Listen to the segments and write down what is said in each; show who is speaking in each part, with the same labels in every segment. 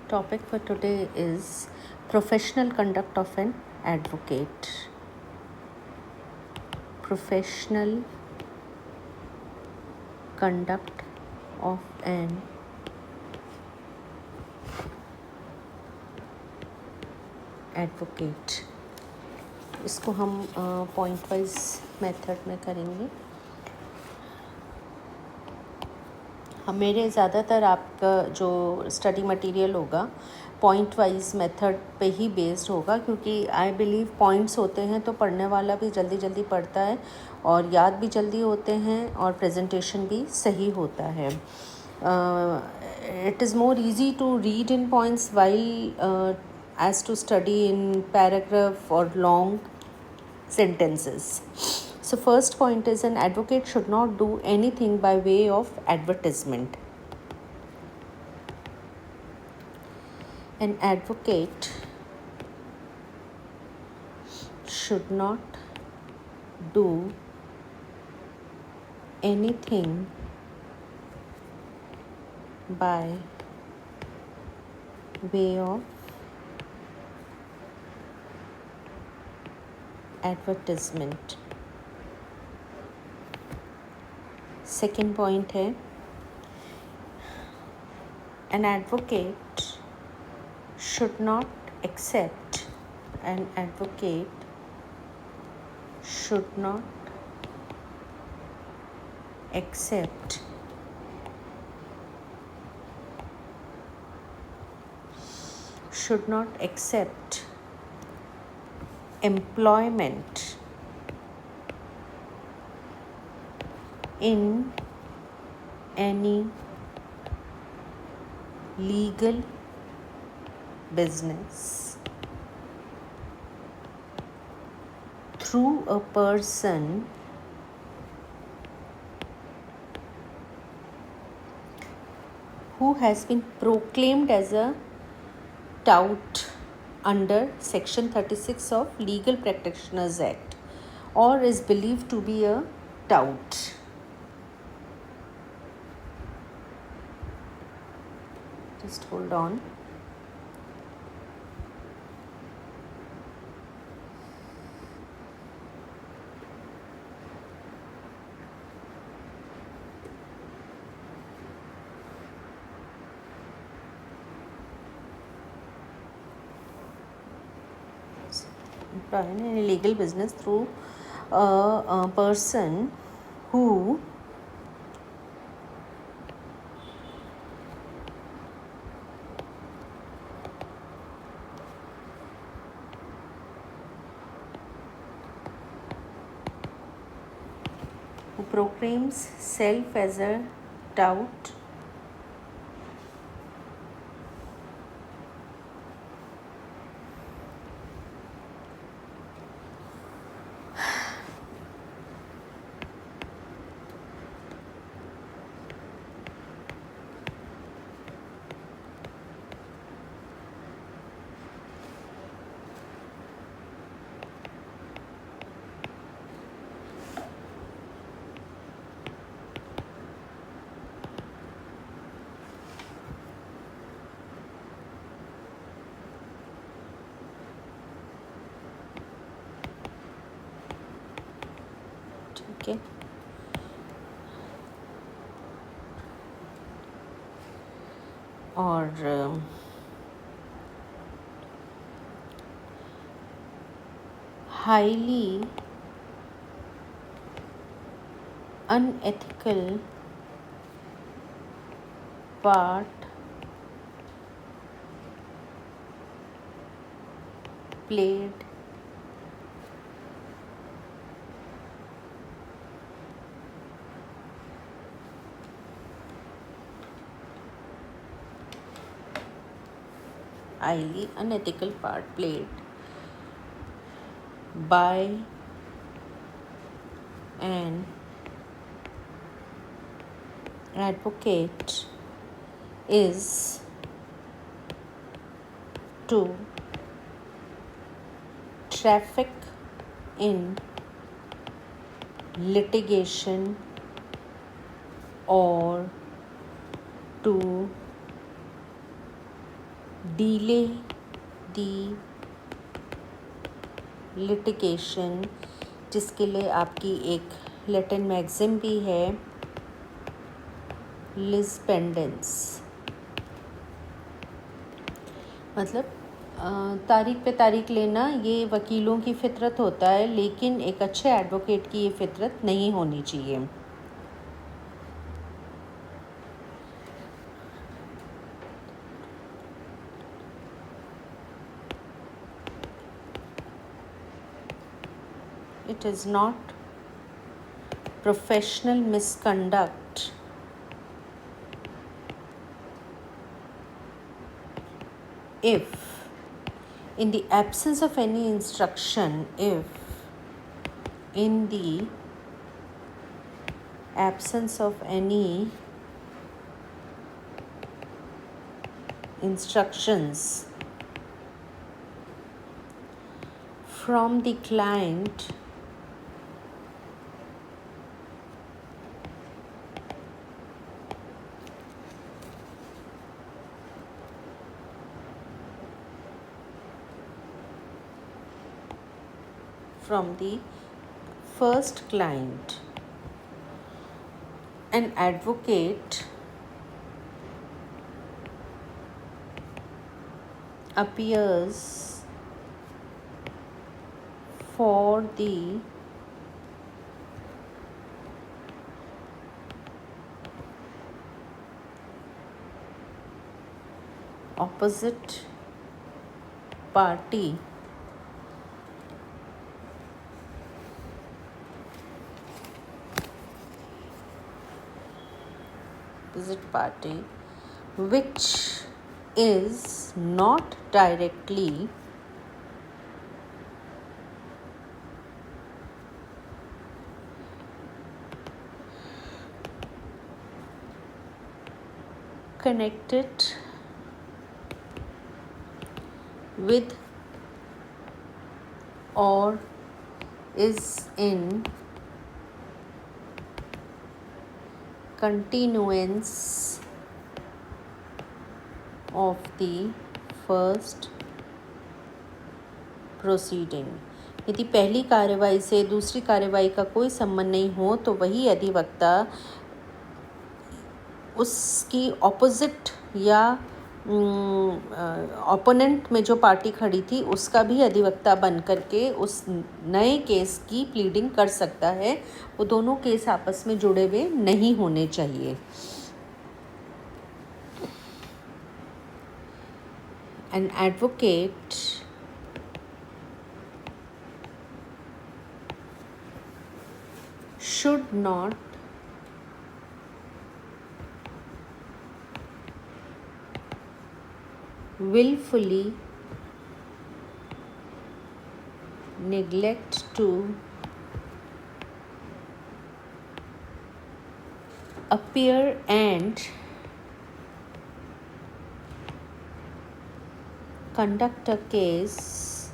Speaker 1: Topic for today is professional conduct of an advocate. Professional conduct of an advocate. इसको हम point wise method में करेंगे. मेरे ज़्यादातर आपका जो स्टडी मटेरियल होगा पॉइंट वाइज मेथड पे ही बेस्ड होगा, क्योंकि आई बिलीव पॉइंट्स होते हैं तो पढ़ने वाला भी जल्दी जल्दी पढ़ता है और याद भी जल्दी होते हैं और प्रेजेंटेशन भी सही होता है. It is more easy to read in points while as to study in paragraph or long sentences. So first point is, an advocate should not do anything by way of advertisement. An advocate should not do anything by way of advertisement. Second point है, an advocate should not accept employment in any legal business through a person who has been proclaimed as a tout under Section 36 of Legal Practitioners Act, or is believed to be a tout. Just hold on. In a legal business through a person who proclaims self as a tout ठीक है. और highly unethical part played highly unethical part played by an advocate is to traffic in litigation or to delay the litigation, जिसके लिए आपकी एक Latin maxim भी है, Liz pendens, मतलब तारीख पे तारीख लेना ये वकीलों की फितरत होता है, लेकिन एक अच्छे एडवोकेट की ये फितरत नहीं होनी चाहिए। It is not professional misconduct if, in the absence of any instruction, if in the absence of any instructions from the client from the first client, an advocate appears for the opposite party which is not directly connected with or is in continuance of the first proceeding। यदि पहली कार्यवाही से दूसरी कार्यवाही का कोई संबंध नहीं हो तो वही अधिवक्ता उसकी ऑपोजिट या ओपोनेंट में जो पार्टी खड़ी थी उसका भी अधिवक्ता बन करके उस नए केस की प्लीडिंग कर सकता है। वो दोनों केस आपस में जुड़े हुए नहीं होने चाहिए। An advocate should not willfully neglect to appear and conduct a case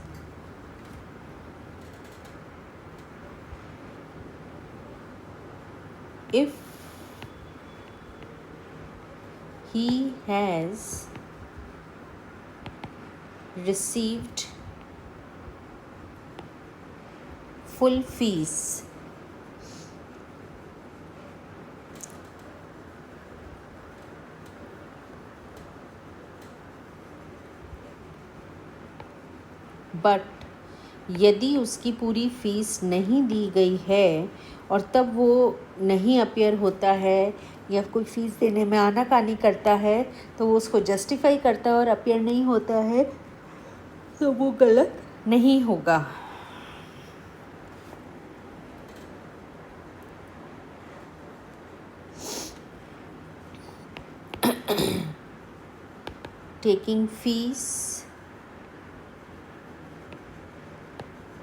Speaker 1: if he has received full fees but यदि उसकी पूरी फीस नहीं दी गई है और तब वो नहीं अपीयर होता है या कोई फ़ीस देने में आनाकानी करता है तो वो उसको जस्टिफाई करता है और अपीयर नहीं होता है तो वो गलत नहीं होगा। Taking fees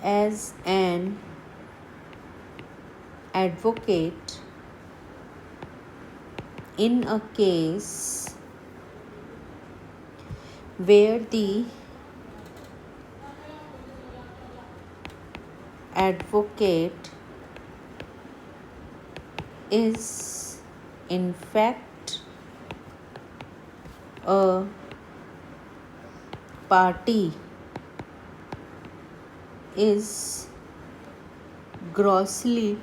Speaker 1: as an advocate in a case where the advocate is in fact a party is grossly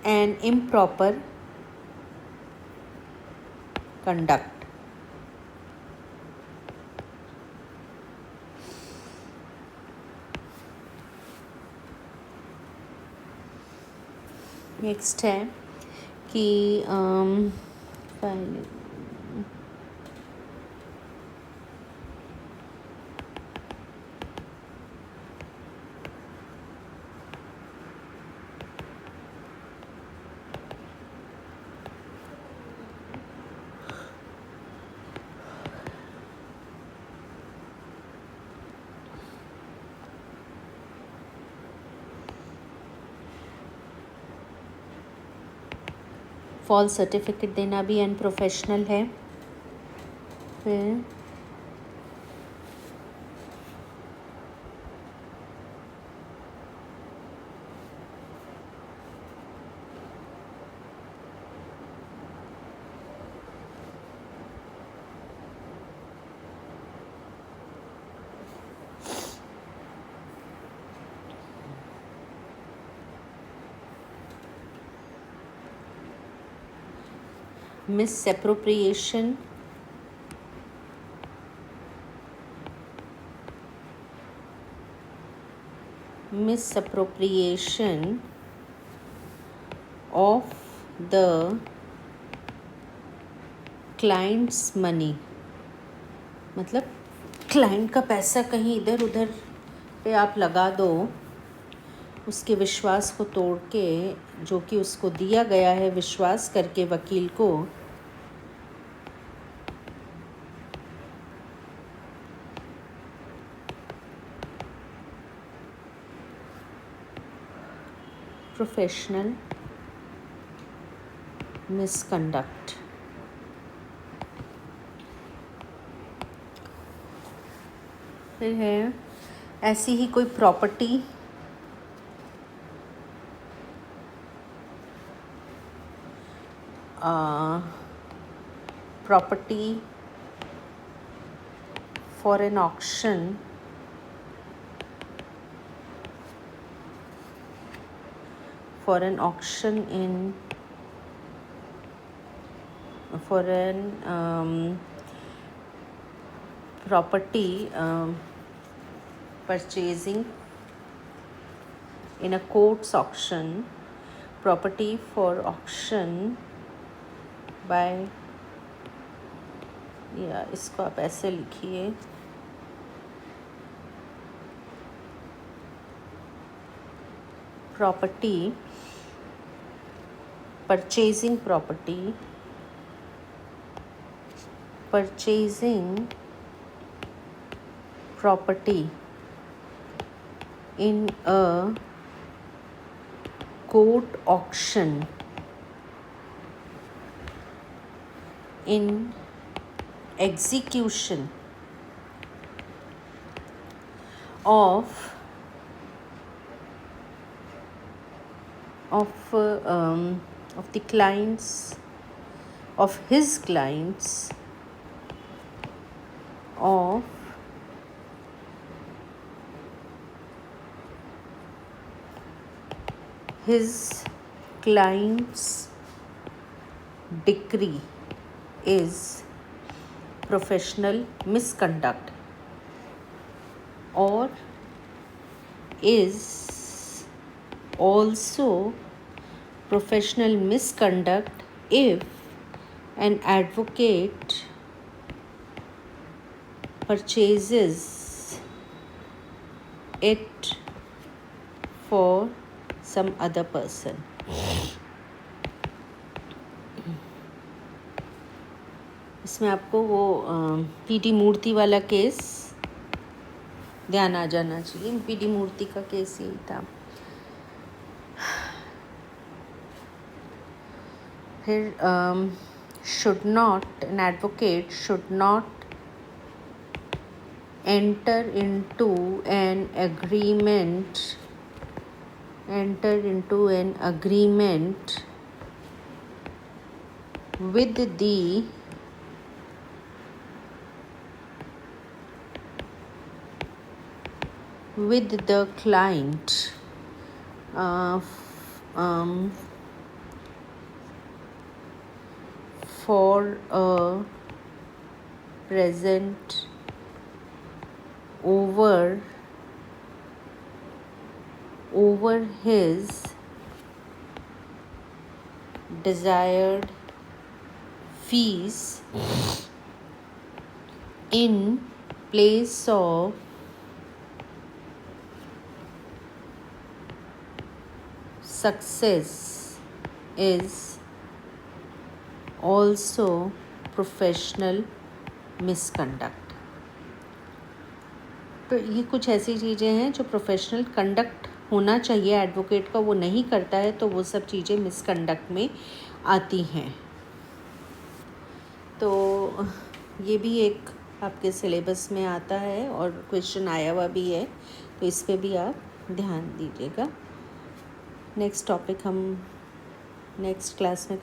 Speaker 1: and improper conduct. Next है कि फॉल्स सर्टिफिकेट देना भी अनप्रोफेशनल है. फिर misappropriation, of the client's money. मतलब क्लाइंट का पैसा कहीं इधर उधर पे आप लगा दो, उसके विश्वास को तोड़ के, जो कि उसको दिया गया है विश्वास करके वकील को, प्रोफेशनल मिसकंडक्ट. फिर है ऐसी ही कोई property for an auction in for an property purchasing in a court's auction, property for auction by, या इसको आप ऐसे लिखिए, property purchasing property in a court auction in execution of the clients, of his clients, of his client's decree is professional misconduct, or is also professional misconduct if an advocate purchases it for some other person. इसमें आपको वो PT मूर्ति वाला case ध्यान आ जाना चाहिए. PT मूर्ति का case यही था. फिर an advocate should not enter into an agreement with the with the client for a present over his desired fees in place of success is also professional misconduct। तो ये कुछ ऐसी चीज़ें हैं जो प्रोफेशनल कंडक्ट होना चाहिए एडवोकेट का, वो नहीं करता है तो वो सब चीज़ें मिसकंडक्ट में आती हैं। तो ये भी एक आपके सिलेबस में आता है और क्वेश्चन आया हुआ भी है, तो इस पे भी आप ध्यान दीजिएगा। नेक्स्ट टॉपिक हम नेक्स्ट क्लास में